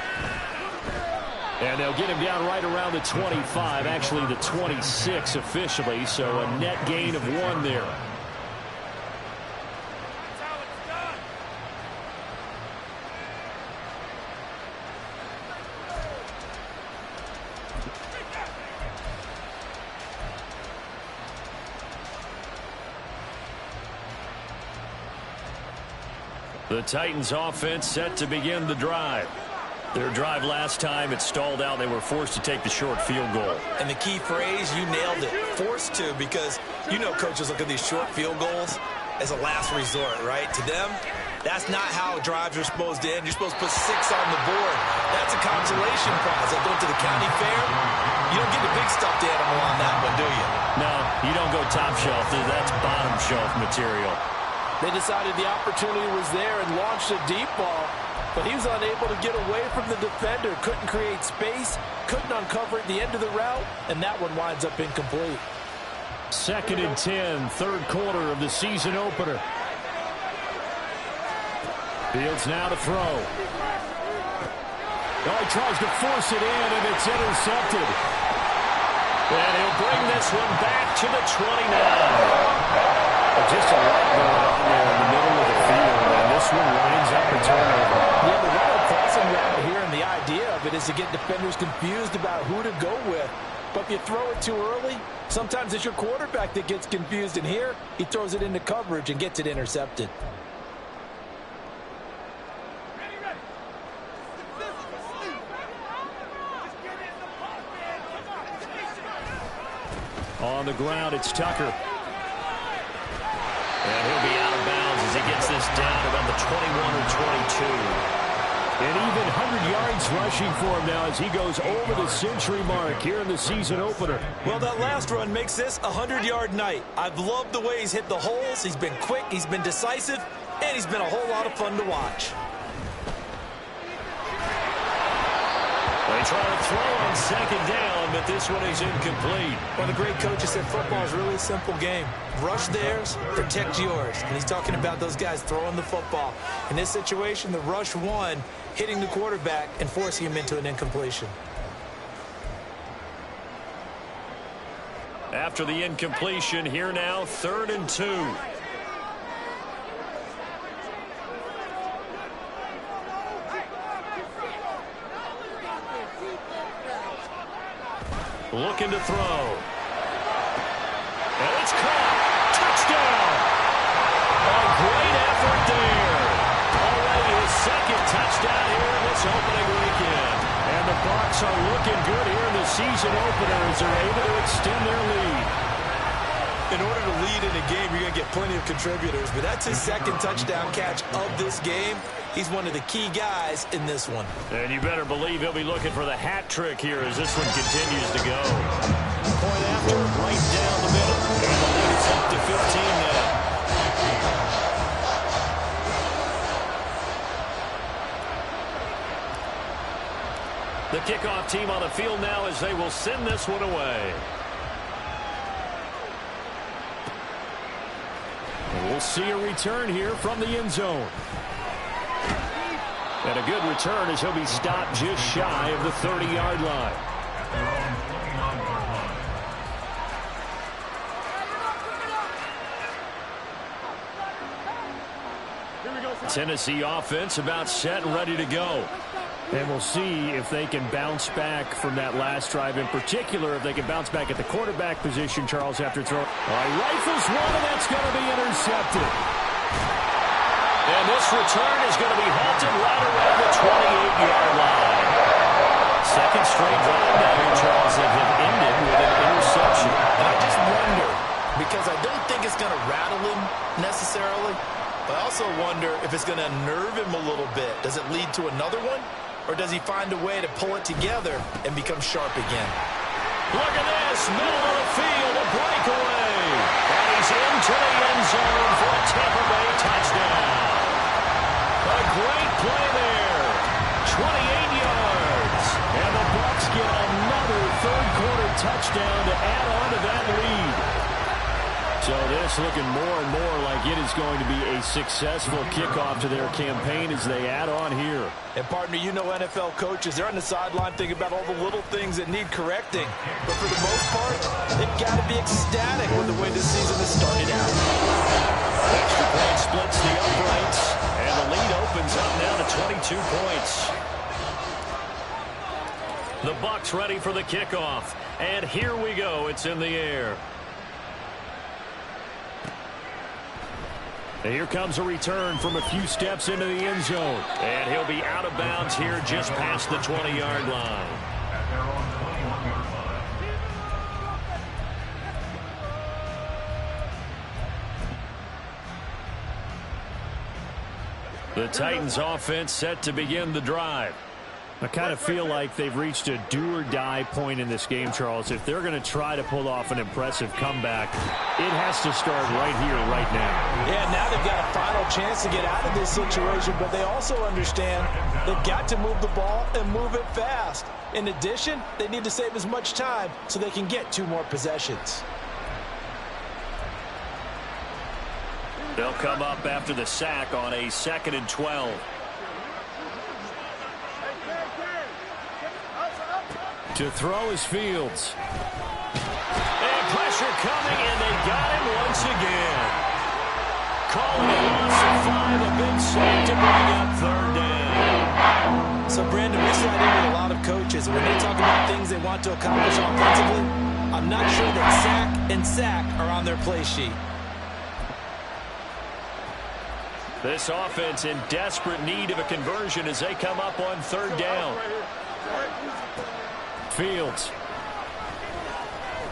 And they'll get him down right around the 25, actually the 26 officially, so a net gain of 1 there. The Titans offense set to begin the drive. Their drive last time, it stalled out. They were forced to take the short field goal. And the key phrase, you nailed it, forced to, because coaches look at these short field goals as a last resort, right? To them, that's not how drives are supposed to end. You're supposed to put 6 on the board. That's a consolation prize. Like going to the county fair, you don't get the big stuffed animal on that one, do you? No, you don't go top shelf. That's bottom shelf material. They decided the opportunity was there and launched a deep ball, but he was unable to get away from the defender, couldn't create space, couldn't uncover at the end of the route, and that one winds up incomplete. 2nd and 10, third quarter of the season opener. Fields now to throw. Oh, he tries to force it in, and it's intercepted. And he'll bring this one back to the 29. Just a lot going on there in the middle of the field, and this one winds up a turnover. Yeah, the runner crossing route here, and the idea of it is to get defenders confused about who to go with. But if you throw it too early, sometimes it's your quarterback that gets confused, and here he throws it into coverage and gets it intercepted. On the ground, it's Tucker. And he'll be out of bounds as he gets this down around the 21 or 22. And even 100 yards rushing for him now as he goes over the century mark here in the season opener. Well, that last run makes this a 100-yard night. I've loved the way he's hit the holes. He's been quick, he's been decisive, and he's been a whole lot of fun to watch. They try to throw on second down, but this one is incomplete. One of the great coaches said football is really a simple game. Rush theirs, protect yours. And he's talking about those guys throwing the football. In this situation, the rush won, hitting the quarterback and forcing him into an incompletion. After the incompletion, here now, 3rd and 2. looking to throw. And it's caught. Touchdown. A great effort there. Already his second touchdown here in this opening weekend. And the Bucs are looking good here in the season opener as they're able to extend their lead. In order to lead in a game, you're going to get plenty of contributors, but that's his second touchdown catch of this game. He's one of the key guys in this one. And you better believe he'll be looking for the hat trick here as this one continues to go. Point after, right down the middle. And the lead is up to 15 now. The kickoff team on the field now as they will send this one away. And we'll see a return here from the end zone. And a good return as he'll be stopped just shy of the 30-yard line. Tennessee offense about set and ready to go. And we'll see if they can bounce back from that last drive. In particular, if they can bounce back at the quarterback position, Charles, after throwing. All right, rifles one, and that's going to be intercepted. And this return is going to be halted right around the 28-yard line. Second straight drive now here, Charles, that have ended with an interception. And I just wonder, because I don't think it's going to rattle him necessarily, but I also wonder if it's going to unnerve him a little bit. Does it lead to another one? Or does he find a way to pull it together and become sharp again? Look at this, middle of the field, a breakaway. And he's into the end zone for a Tampa Bay touchdown. A great play there. 28 yards. And the Bucs get another third-quarter touchdown to add on to that lead. So this looking more and more like it is going to be a successful kickoff to their campaign as they add on here. And partner, you know NFL coaches, they're on the sideline thinking about all the little things that need correcting. But for the most part, they've got to be ecstatic with the way this season has started out. Extra point splits the uprights, and the lead opens up now to 22 points. The Bucs ready for the kickoff. And here we go. It's in the air. And here comes a return from a few steps into the end zone. And he'll be out of bounds here just past the 20-yard line. At their own 21-yard line. The Titans offense set to begin the drive. I kind of feel like they've reached a do-or-die point in this game, Charles. If they're going to try to pull off an impressive comeback, it has to start right here, right now. Yeah, now they've got a final chance to get out of this situation, but they also understand they've got to move the ball and move it fast. In addition, they need to save as much time so they can get 2 more possessions. They'll come up after the sack on a 2nd and 12. To throw is Fields. And pressure coming, and they got him once again. Calling a loss of 5, a big sack to bring up 3rd down. So, Brandon, we saw that with a lot of coaches. When they talk about things they want to accomplish offensively, I'm not sure that sack and sack are on their play sheet. This offense in desperate need of a conversion as they come up on 3rd down. Fields.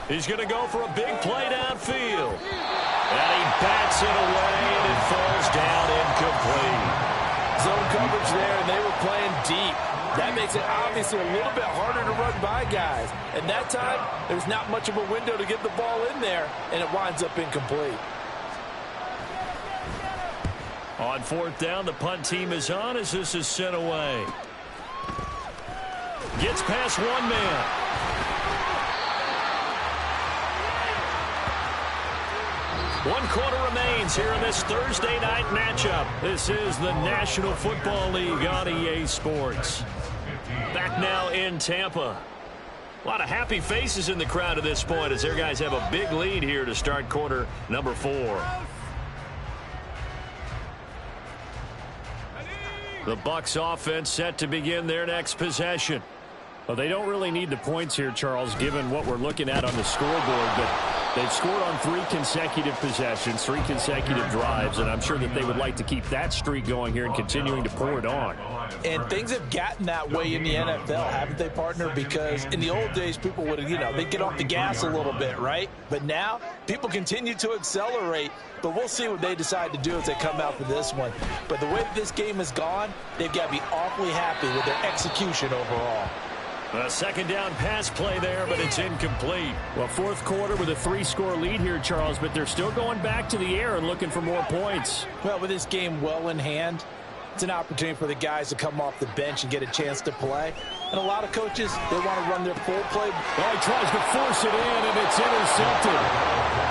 He's going to go for a big play downfield. And he bats it away, and it falls down incomplete. Zone coverage there, and they were playing deep. That makes it obviously a little bit harder to run by guys. And that time, there's not much of a window to get the ball in there, and it winds up incomplete. On 4th down, the punt team is on as this is sent away. Gets past 1 man. One quarter remains here in this Thursday night matchup. This is the National Football League on EA Sports. Back now in Tampa. A lot of happy faces in the crowd at this point as their guys have a big lead here to start quarter number 4. The Bucs offense set to begin their next possession. Well, they don't really need the points here, Charles, given what we're looking at on the scoreboard, but they've scored on 3 consecutive possessions, 3 consecutive drives, and I'm sure that they would like to keep that streak going here and continuing to pour it on. And things have gotten that way in the NFL, haven't they, partner? Because in the old days, people would, they'd get off the gas a little bit, right? But now, people continue to accelerate. But we'll see what they decide to do as they come out for this one. But the way that this game has gone, they've got to be awfully happy with their execution overall. A second down pass play there, but it's incomplete. Well, fourth quarter with a 3-score lead here, Charles, but they're still going back to the air and looking for more points. Well, with this game well in hand, it's an opportunity for the guys to come off the bench and get a chance to play. And a lot of coaches, they want to run their full play. Well, he tries to force it in, and it's intercepted.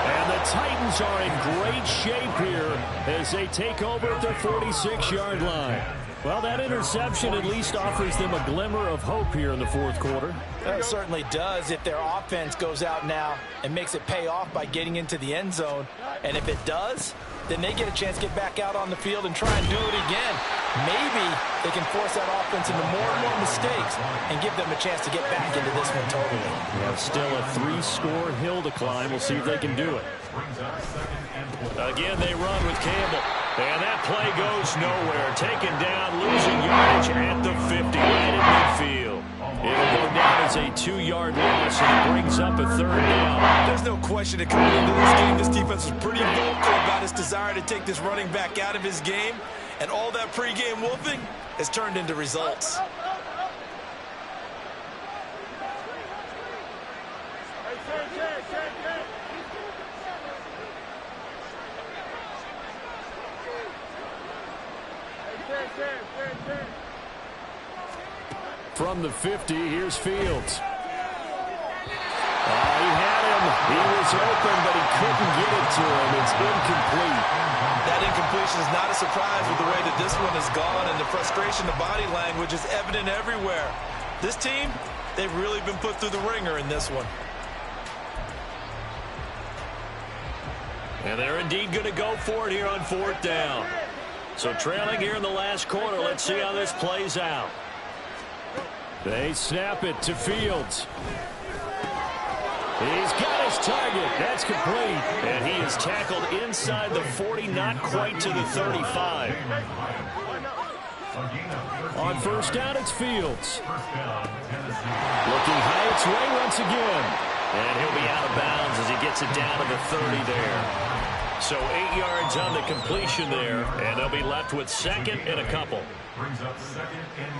And the Titans are in great shape here as they take over at their 46-yard line. Well, that interception at least offers them a glimmer of hope here in the fourth quarter. It certainly does if their offense goes out now and makes it pay off by getting into the end zone. And if it does, then they get a chance to get back out on the field and try and do it again. Maybe they can force that offense into more and more mistakes and give them a chance to get back into this one totally. Yeah, still a 3-score hill to climb. We'll see if they can do it. Again, they run with Campbell. And that play goes nowhere. Taken down, losing yardage at the 50, right in midfield. It'll go down as a 2-yard loss, and it brings up a 3rd down. There's no question that coming into this game, this defense was pretty vocal about its desire to take this running back out of his game. And all that pregame wolfing has turned into results. From the 50, here's Fields. He had him. He was open, but he couldn't get it to him. It's incomplete. That incompletion is not a surprise with the way that this one has gone, and the frustration, the body language is evident everywhere. This team, they've really been put through the ringer in this one. And they're indeed going to go for it here on 4th down. So trailing here in the last quarter. Let's see how this plays out. They snap it to Fields. He's got his target. That's complete. And he is tackled inside the 40, not quite to the 35. On 1st down, it's Fields. Looking high its way once again. And he'll be out of bounds as he gets it down to the 30 there. So 8 yards on the completion there, and they'll be left with 2nd and a couple. Brings up 2nd and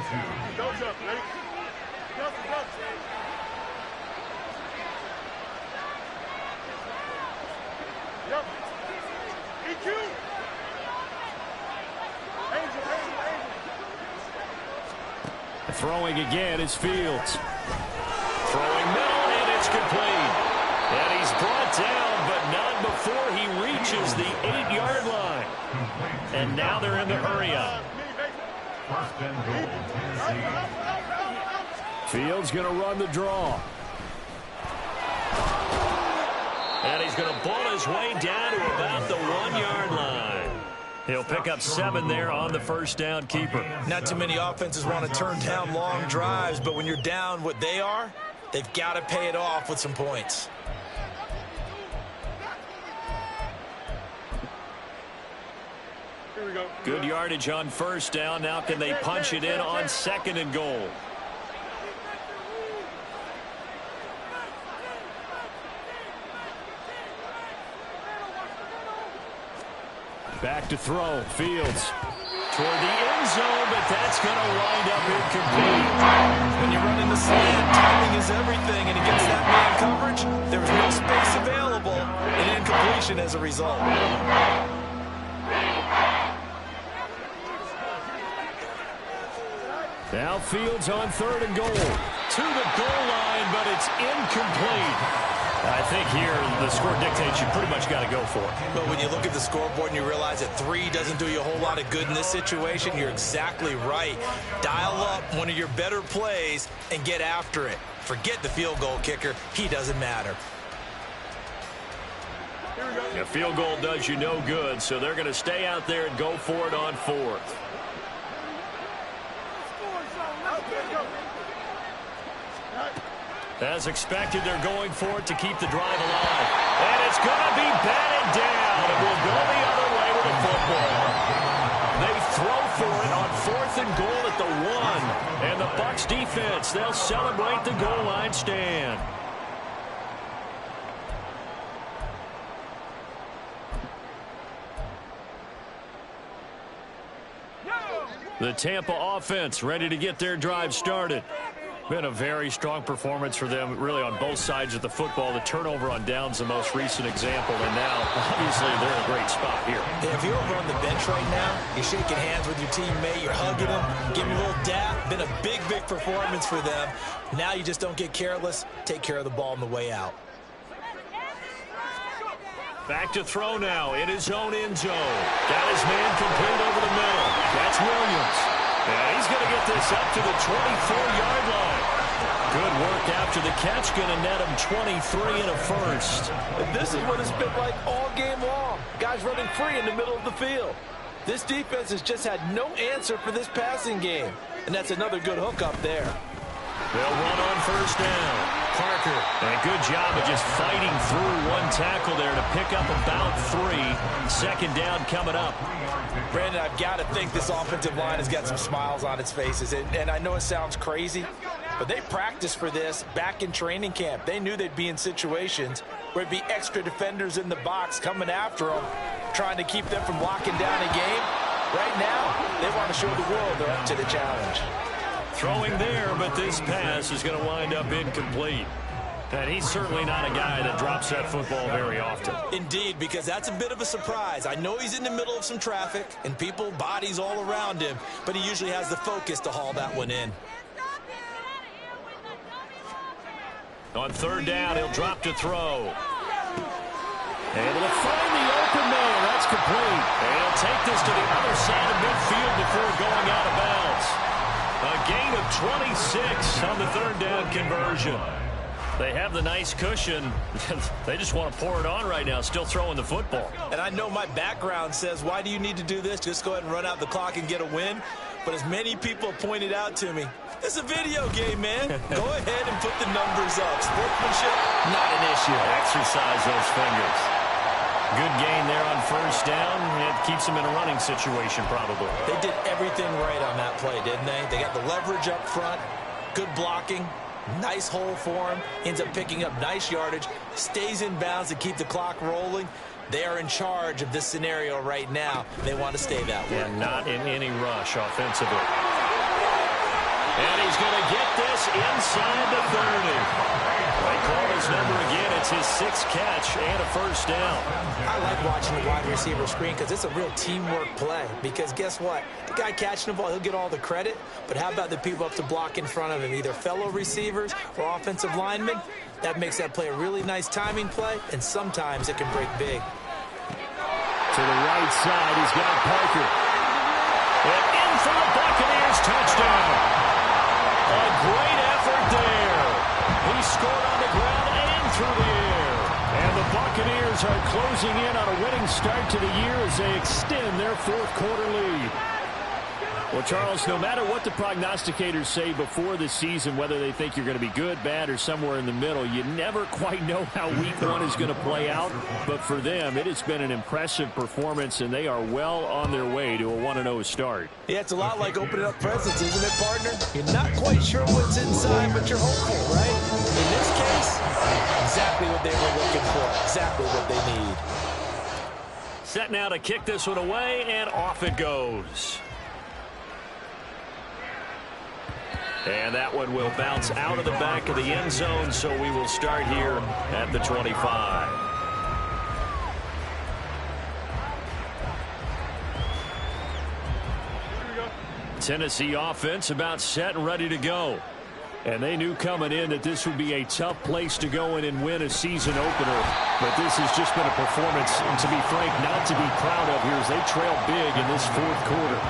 2. Goes up, ready? Go. Yep. EQ. Angel. Throwing again is Fields. Throwing middle, and it's complete. And he's brought down, but not before he reaches the 8-yard line. And now they're in the hurry-up. 1st and goal, Tennessee. Fields going to run the draw. And he's going to ball his way down to about the 1-yard line. He'll pick up 7 there on the 1st down keeper. Not too many offenses want to turn down long drives, but when you're down what they are, they've got to pay it off with some points. Here we go. Good yardage on 1st down. Now can they punch it in on 2nd and goal? Back to throw. Fields. Toward the end zone, but that's going to wind up incomplete. When you run in the slant, timing is everything, and against that man coverage, there was no space available, and incompletion as a result. Now Fields on 3rd and goal. To the goal line, but it's incomplete. I think here the score dictates you pretty much got to go for it. But when you look at the scoreboard and you realize that 3 doesn't do you a whole lot of good in this situation, you're exactly right. Dial up one of your better plays and get after it. Forget the field goal kicker. He doesn't matter. A field goal does you no good, so they're going to stay out there and go for it on 4th. As expected, they're going for it to keep the drive alive. And it's going to be batted down. It will go the other way with the football. They throw for it on 4th and goal at the 1. And the Bucs defense, they'll celebrate the goal line stand. The Tampa offense ready to get their drive started. Been a very strong performance for them, really, on both sides of the football. The turnover on downs, the most recent example, and now, obviously, they're in a great spot here. Yeah, if you're over on the bench right now, you're shaking hands with your teammate, you're hugging him, giving a little dap. Been a big, big performance for them. Now you just don't get careless. Take care of the ball on the way out. Back to throw now in his own end zone. Got his man complete over the middle. That's Williams. And he's going to get this up to the 24-yard line. Good work after the catch. Going to net him 23 and a first. And this is what it's been like all game long. Guys running free in the middle of the field. This defense has just had no answer for this passing game. And that's another good hook up there. They'll run on first down. Parker, and a good job of just fighting through one tackle there to pick up about 3. Second down coming up. Brandon, I've got to think this offensive line has got some smiles on its faces. And I know it sounds crazy, but they practiced for this back in training camp. They knew they'd be in situations where it'd be extra defenders in the box coming after them, trying to keep them from locking down a game. Right now, they want to show the world they're up to the challenge. Throwing there, but this pass is going to wind up incomplete. And he's certainly not a guy that drops that football very often. Indeed, because that's a bit of a surprise. I know he's in the middle of some traffic and people, bodies all around him, but he usually has the focus to haul that one in. On third down, he'll drop to throw. Able to find the open man. That's complete. And he'll take this to the other side of midfield before going out of bounds. A gain of 26 on the third down conversion. They have the nice cushion. They just want to pour it on right now, still throwing the football. And I know my background says, why do you need to do this? Just go ahead and run out the clock and get a win. But as many people have pointed out to me, it's a video game, man. Go ahead and put the numbers up. Sportsmanship, not an issue. Exercise those fingers. Good gain there on first down. It keeps them in a running situation, probably. They did everything right on that play, didn't they? They got the leverage up front, good blocking, nice hole for him, ends up picking up nice yardage, stays in bounds to keep the clock rolling. They are in charge of this scenario right now. They want to stay that way. And not in any rush offensively. And he's going to get this inside the 30. They call his number again. It's his 6th catch and a first down. I like watching the wide receiver screen because it's a real teamwork play. Because guess what? The guy catching the ball, he'll get all the credit. But how about the people up to block in front of him, either fellow receivers or offensive linemen? That makes that play a really nice timing play, and sometimes it can break big. To the right side, he's got Parker. And in for the Buccaneers touchdown. A great effort there. He scored on the ground and through the air. And the Buccaneers are closing in on a winning start to the year as they extend their 4th quarter lead. Well, Charles, no matter what the prognosticators say before the season, whether they think you're going to be good, bad, or somewhere in the middle, you never quite know how week 1 is going to play out. But for them, it has been an impressive performance, and they are well on their way to a 1-0 start. Yeah, it's a lot like opening up presents, isn't it, partner? You're not quite sure what's inside, but you're hopeful, right? In this case, exactly what they were looking for, exactly what they need. Set now to kick this one away, and off it goes. And that one will bounce out of the back of the end zone, so we will start here at the 25. Tennessee offense about set and ready to go. And they knew coming in that this would be a tough place to go in and win a season opener. But this has just been a performance, and to be frank, not to be proud of here as they trail big in this 4th quarter.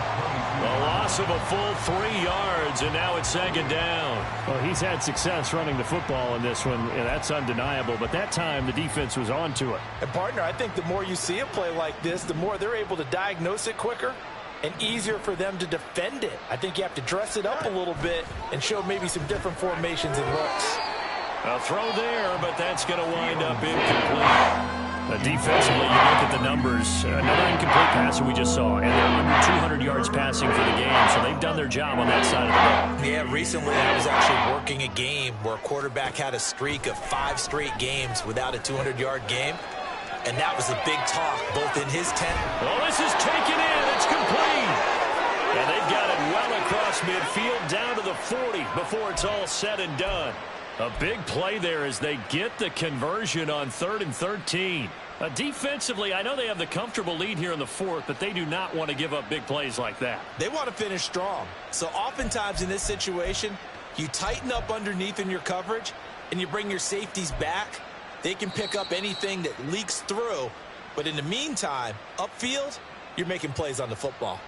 A loss of a full 3 yards, and now it's 2nd down. Well, he's had success running the football in this one, and that's undeniable. But that time, the defense was on to it. And, partner, I think the more you see a play like this, the more they're able to diagnose it quicker and easier for them to defend it. I think you have to dress it up a little bit and show maybe some different formations and looks. A throw there, but that's going to wind up incomplete. Defensively, you look at the numbers. Another incomplete pass that we just saw, and they're under 200 yards passing for the game, so they've done their job on that side of the ball. Yeah, recently I was actually working a game where a quarterback had a streak of 5 straight games without a 200-yard game, and that was a big talk both in his tent. Oh, this is taken in. It's complete. And they've got it well across midfield down to the 40 before it's all said and done. A big play there as they get the conversion on 3rd and 13. Defensively, I know they have the comfortable lead here in the 4th, but they do not want to give up big plays like that. They want to finish strong. So oftentimes in this situation, you tighten up underneath in your coverage, and you bring your safeties back. They can pick up anything that leaks through. But in the meantime, upfield, you're making plays on the football.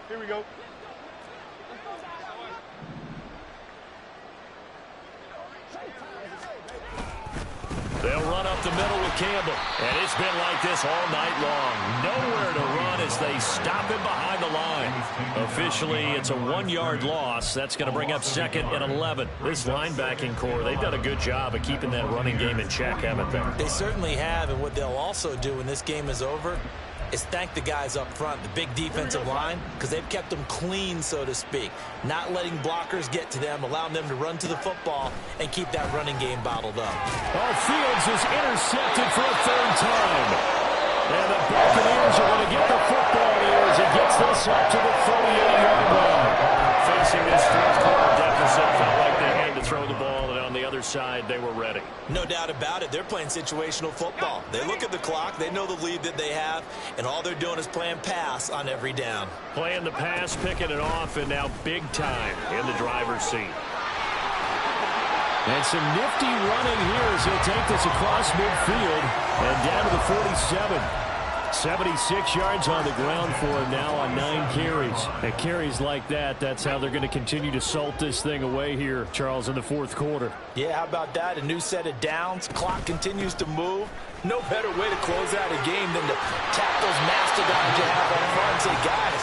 Here we go. They'll run up the middle with Campbell. And it's been like this all night long. Nowhere to run as they stop him behind the line. Officially, it's a 1-yard loss. That's going to bring up 2nd and 11. This linebacking core, they've done a good job of keeping that running game in check, haven't they? They certainly have, and what they'll also do when this game is over is thank the guys up front, the big defensive line, because they've kept them clean, so to speak. Not letting blockers get to them, allowing them to run to the football and keep that running game bottled up. Oh, Fields is intercepted for a 3rd time. And the Buccaneers are going to get the football here as it gets this up to the 48-yard line. Facing this 4th quarter deficit, felt like they had to throw the ball, and on the other side, they were ready. No doubt about it. They're playing situational football. They look at the clock, they know the lead that they have, and all they're doing is playing pass on every down. Playing the pass, picking it off, and now big time in the driver's seat. And some nifty running here as he'll take this across midfield and down to the 47. 76 yards on the ground for him now on 9 carries. And carries like that, that's how they're going to continue to salt this thing away here, Charles, in the 4th quarter. Yeah, how about that? A new set of downs. Clock continues to move. No better way to close out a game than to tap those mastodons you have up front and say, guys,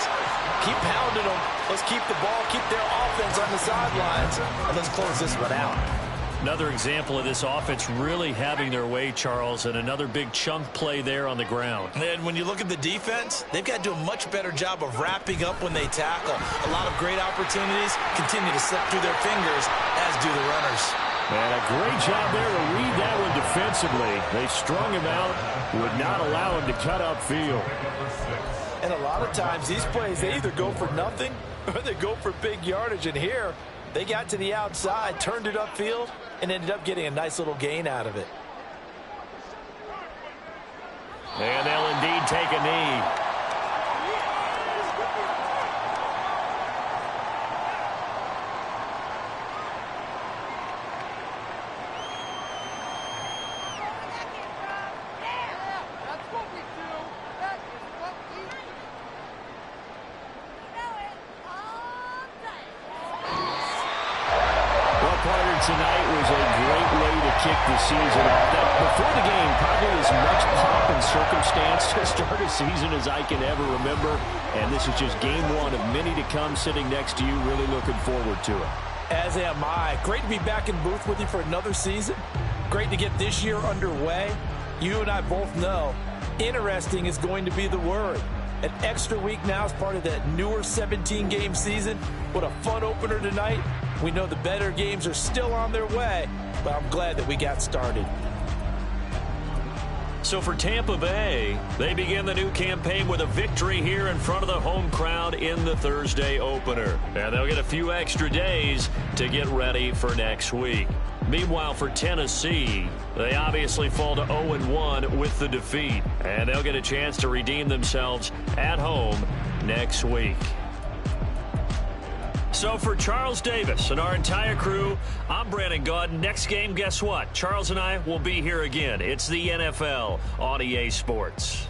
keep pounding them. Let's keep the ball, keep their offense on the sidelines, and let's close this one out. Another example of this offense really having their way, Charles, and another big chunk play there on the ground. And when you look at the defense, they've got to do a much better job of wrapping up when they tackle. A lot of great opportunities continue to slip through their fingers, as do the runners. And a great job there to read that one defensively. They strung him out, would not allow him to cut upfield. And a lot of times, these plays, they either go for nothing or they go for big yardage. And here, they got to the outside, turned it upfield, and ended up getting a nice little gain out of it. And they'll indeed take a knee. Tonight was a great way to kick the season off. Before the game, probably as much pomp and circumstance to start a season as I can ever remember. And this is just game 1 of many to come sitting next to you. Really looking forward to it. As am I. Great to be back in booth with you for another season. Great to get this year underway. You and I both know interesting is going to be the word. An extra week now as part of that newer 17-game season. What a fun opener tonight. We know the better games are still on their way, but I'm glad that we got started. So for Tampa Bay, they begin the new campaign with a victory here in front of the home crowd in the Thursday opener. And they'll get a few extra days to get ready for next week. Meanwhile, for Tennessee, they obviously fall to 0-1 with the defeat. And they'll get a chance to redeem themselves at home next week. So for Charles Davis and our entire crew, I'm Brandon Gaudin. Next game, guess what? Charles and I will be here again. It's the NFL on EA Sports.